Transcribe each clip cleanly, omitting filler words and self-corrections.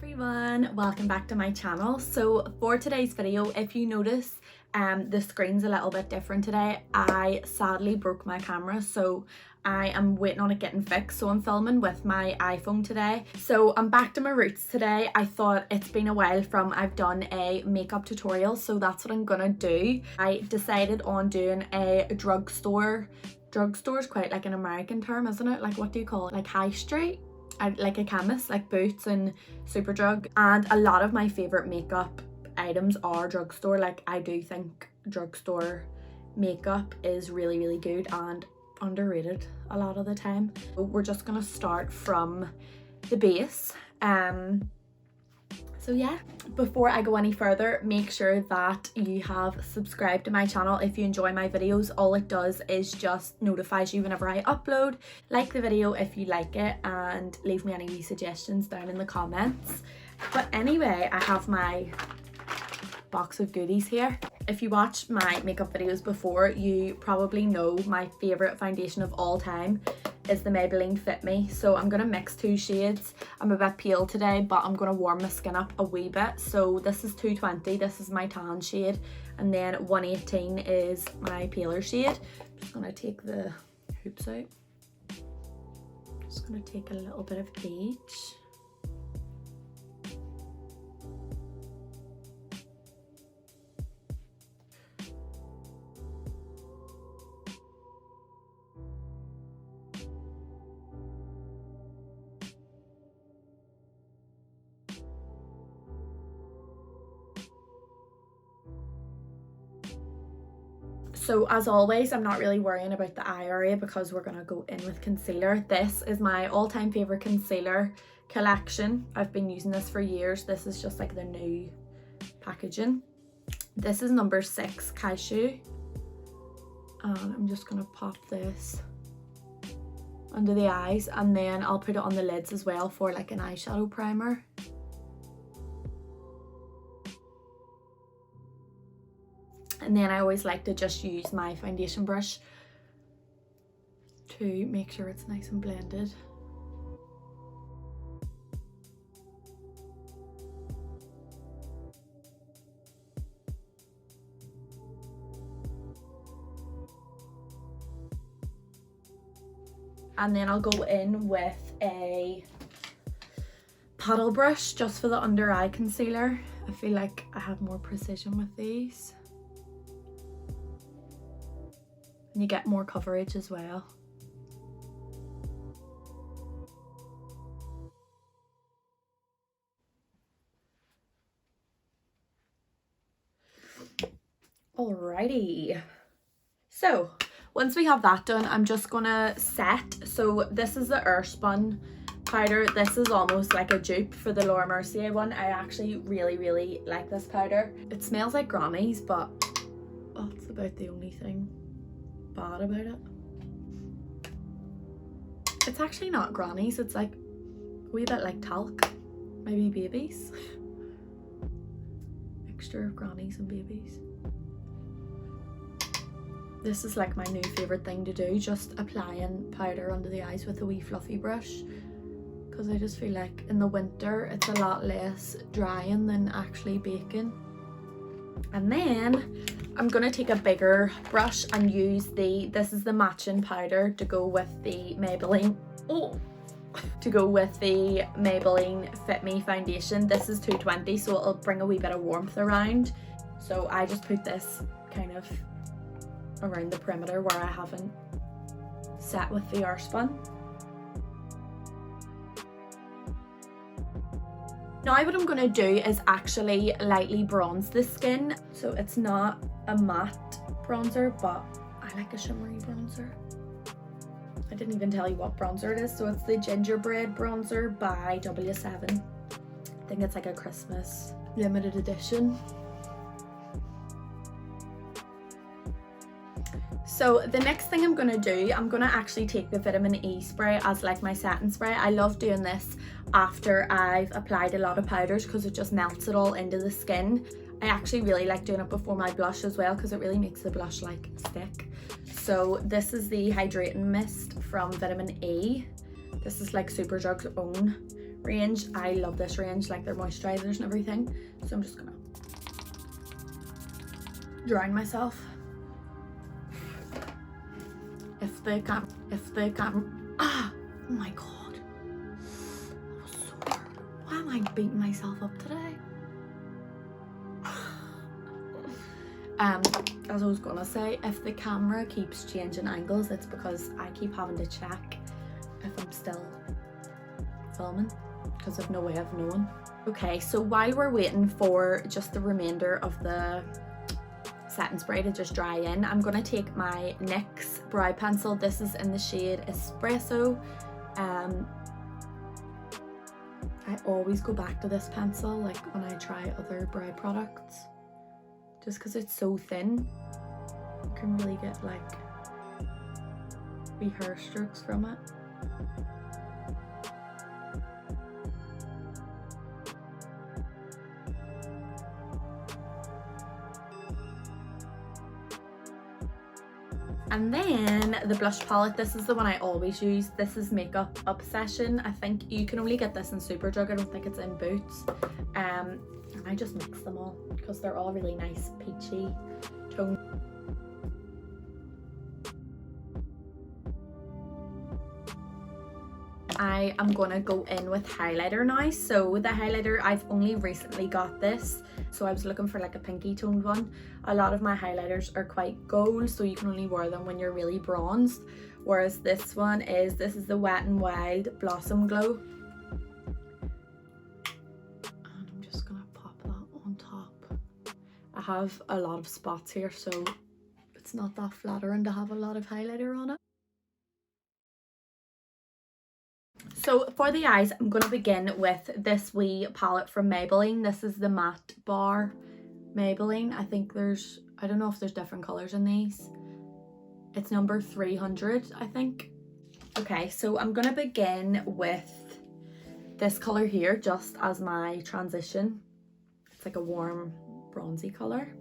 everyone, welcome back to my channel. So for today's video, if you notice the screen's a little bit different today. I sadly broke my camera, so I am waiting on it getting fixed. So I'm filming with my iPhone today. So I'm back to my roots today. I thought it's been a while from I've done a makeup tutorial, so that's what I'm gonna do. I decided on doing a drugstore. Drugstore is quite like an American term, isn't it? Like, what do you call it? Like high street? Like a chemist, like Boots and Superdrug. And a lot of my favorite makeup items are drugstore. Like, I do think drugstore makeup is really good and underrated a lot of the time. So we're just gonna start from the base. So yeah, before I go any further, make sure that you have subscribed to my channel. If you enjoy my videos, all it does is just notifies you whenever I upload. Like the video if you like it, and leave me any suggestions down in the comments. But anyway, I have my box of goodies here. If you watched my makeup videos before, you probably know my favorite foundation of all time is the Maybelline Fit Me. So I'm gonna mix two shades. I'm a bit pale today, but I'm gonna warm my skin up a wee bit. So this is 220, this is my tan shade, and then 118 is my paler shade. I'm just gonna take the hoops out. Just gonna take a little bit of each. So as always, I'm not really worrying about the eye area because we're gonna go in with concealer. This is my all-time favorite concealer collection. I've been using this for years. This is just like the new packaging. This is number 6 Cashew. I'm just gonna pop this under the eyes, and then I'll put it on the lids as well for like an eyeshadow primer. And then I always like to just use my foundation brush to make sure it's nice and blended. And then I'll go in with a paddle brush just for the under eye concealer. I feel like I have more precision with these. And you get more coverage as well. Alrighty. So once we have that done, I'm just gonna set. So this is the Airspun powder. This is almost like a dupe for the Laura Mercier one. I actually really like this powder. It smells like Granny's, but that's about the only thing bad about it. It's actually not Granny's, it's like a wee bit like talc, maybe Babies. Mixture of Granny's and Babies. This is like my new favorite thing to do, just applying powder under the eyes with a wee fluffy brush, because I just feel like in the winter it's a lot less drying than actually baking. And then I'm gonna take a bigger brush and use this is the matching powder to go with the Maybelline, Fit Me foundation. This is 220, so it'll bring a wee bit of warmth around. So I just put this kind of around the perimeter where I haven't set with the Airspun. Now what I'm gonna do is actually lightly bronze the skin. So it's not a matte bronzer, but I like a shimmery bronzer. I didn't even tell you what bronzer it is. So it's the Gingerbread Bronzer by W7. I think it's like a Christmas limited edition. So the next thing I'm gonna do, I'm gonna actually take the vitamin E spray as like my setting spray. I love doing this after I've applied a lot of powders because it just melts it all into the skin. I actually really like doing it before my blush as well because it really makes the blush like stick. So this is the Hydrating Mist from Vitamin E. This is like Superdrug's own range. I love this range, like their moisturizers and everything. So I'm just gonna drown myself. If they can't, oh my god, that was sore. Why am I beating myself up today? As I was gonna say, if the camera keeps changing angles, it's because I keep having to check if I'm still filming, because I've no way of knowing. Okay, so while we're waiting for just the remainder of the setting spray to just dry in, I'm gonna take my NYX brow pencil. This is in the shade Espresso. I always go back to this pencil like when I try other brow products, just because it's so thin. You can really get like wee hair strokes from it. And then the blush palette, this is the one I always use. This is Makeup Obsession. I think you can only get this in Superdrug. I don't think it's in Boots. And I just mix them all because they're all really nice peachy tone. I am gonna go in with highlighter now. So the highlighter, I've only recently got this, so I was looking for like a pinky toned one. A lot of my highlighters are quite gold, so you can only wear them when you're really bronzed, whereas this is the Wet n Wild Blossom Glow. And I'm just gonna pop that on top. I have a lot of spots here, so it's not that flattering to have a lot of highlighter on it. So for the eyes, I'm going to begin with this wee palette from Maybelline. This is the Matte Bar Maybelline. I think I don't know if there's different colours in these. It's number 300, I think. Okay, so I'm going to begin with this colour here, just as my transition. It's like a warm bronzy colour.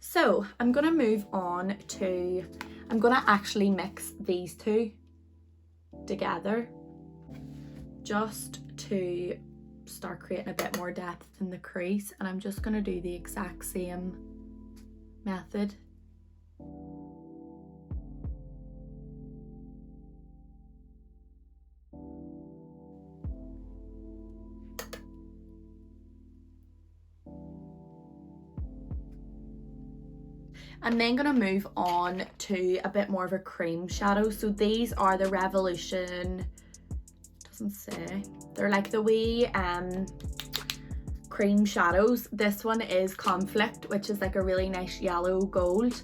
So I'm gonna move on to, I'm gonna actually mix these two together just to start creating a bit more depth in the crease, and I'm just gonna do the exact same method. I'm then going to move on to a bit more of a cream shadow. So these are the Revolution, doesn't say, they're like the wee cream shadows. This one is Conflict, which is like a really nice yellow gold,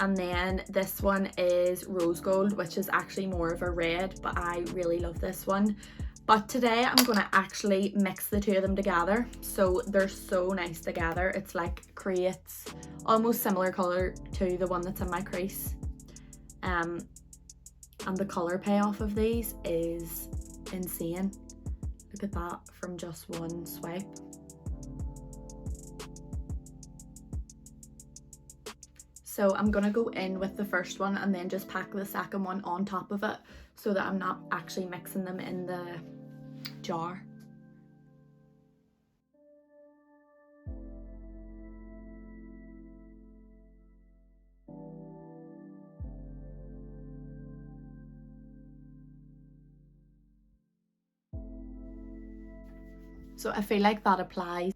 and then this one is Rose Gold, which is actually more of a red, but I really love this one. But today I'm going to actually mix the two of them together, so they're so nice together. It's like creates almost similar colour to the one that's in my crease, and the colour payoff of these is insane. Look at that from just one swipe. So I'm gonna go in with the first one and then just pack the second one on top of it, so that I'm not actually mixing them in the jar. So I feel like that applies.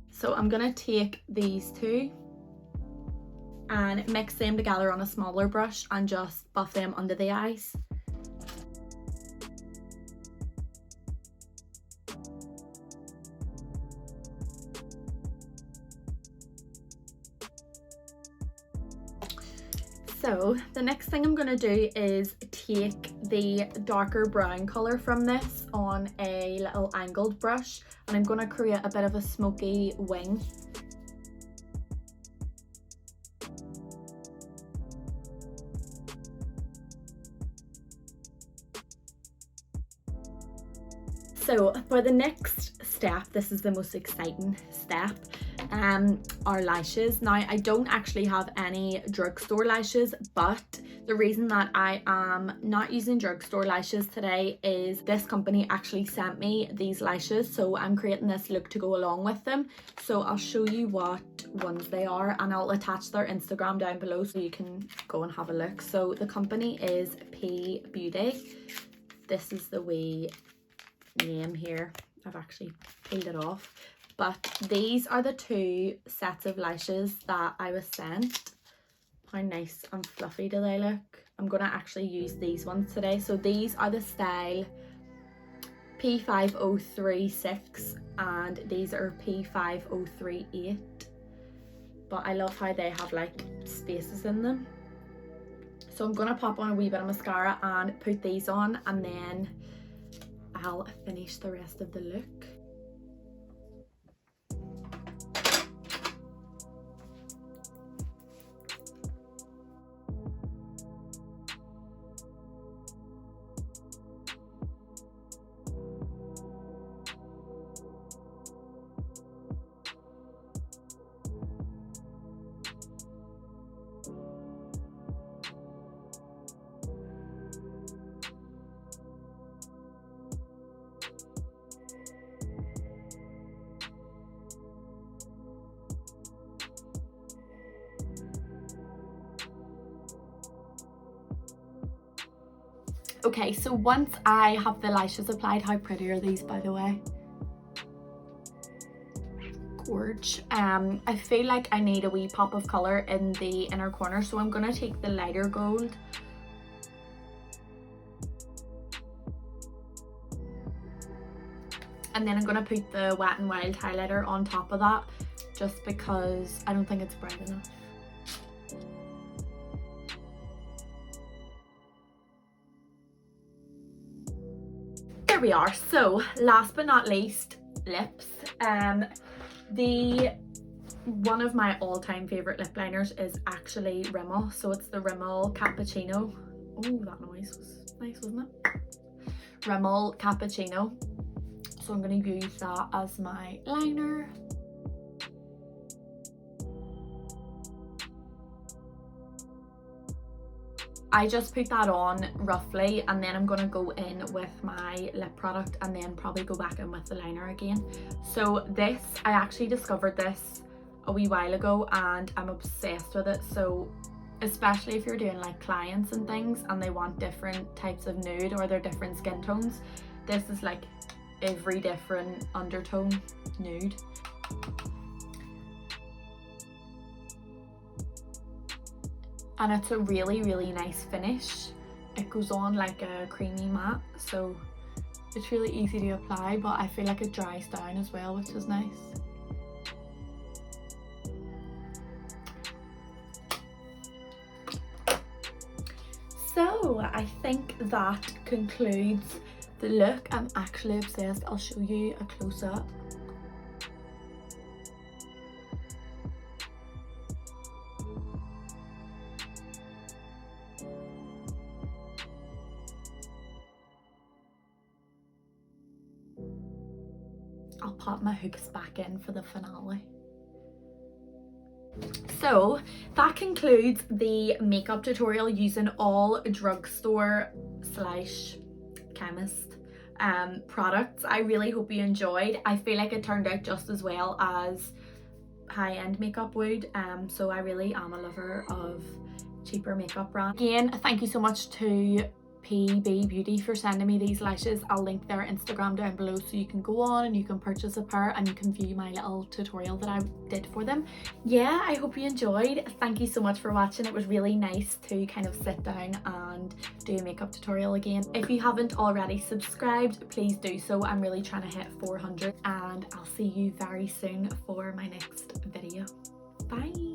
So I'm gonna take these two and mix them together on a smaller brush and just buff them under the eyes. So the next thing I'm going to do is take the darker brown colour from this on a little angled brush, and I'm going to create a bit of a smoky wing. So for the next step, this is the most exciting step, are lashes. Now I don't actually have any drugstore lashes, but the reason that I am not using drugstore lashes today is this company actually sent me these lashes, so I'm creating this look to go along with them. So I'll show you what ones they are, and I'll attach their Instagram down below so you can go and have a look. So the company is P Beauty. This is the wee name here. I've actually peeled it off, but these are the two sets of lashes that I was sent. How nice and fluffy do they look? I'm gonna actually use these ones today. So these are the style P5036 and these are P5038, but I love how they have like spaces in them. So I'm gonna pop on a wee bit of mascara and put these on, and then I'll finish the rest of the look. Okay, so once I have the lashes applied, how pretty are these, by the way? Gorge. I feel like I need a wee pop of colour in the inner corner, so I'm going to take the lighter gold and then I'm going to put the Wet n Wild highlighter on top of that, just because I don't think it's bright enough. There we are. So last but not least, lips. One of my all-time favorite lip liners is actually Rimmel, so it's the Rimmel Cappuccino. Oh, that noise was nice, wasn't it? Rimmel Cappuccino. So I'm going to use that as my liner. I just put that on roughly, and then I'm going to go in with my lip product and then probably go back in with the liner again. So this, I actually discovered this a wee while ago and I'm obsessed with it. So especially if you're doing like clients and things and they want different types of nude or they're different skin tones, this is like every different undertone nude. And it's a really, really nice finish. It goes on like a creamy matte, so it's really easy to apply, but I feel like it dries down as well, which is nice. So I think that concludes the look. I'm actually obsessed. I'll show you a close-up. I'll pop my hooks back in for the finale. So that concludes the makeup tutorial using all drugstore slash chemist products. I really hope you enjoyed. I feel like it turned out just as well as high-end makeup would, so I really am a lover of cheaper makeup brands. Again, thank you so much to PB Beauty for sending me these lashes. I'll link their Instagram down below so you can go on and you can purchase a pair and you can view my little tutorial that I did for them. Yeah, I hope you enjoyed. Thank you so much for watching. It was really nice to kind of sit down and do a makeup tutorial again. If you haven't already subscribed, please do so. I'm really trying to hit 400 and I'll see you very soon for my next video. Bye.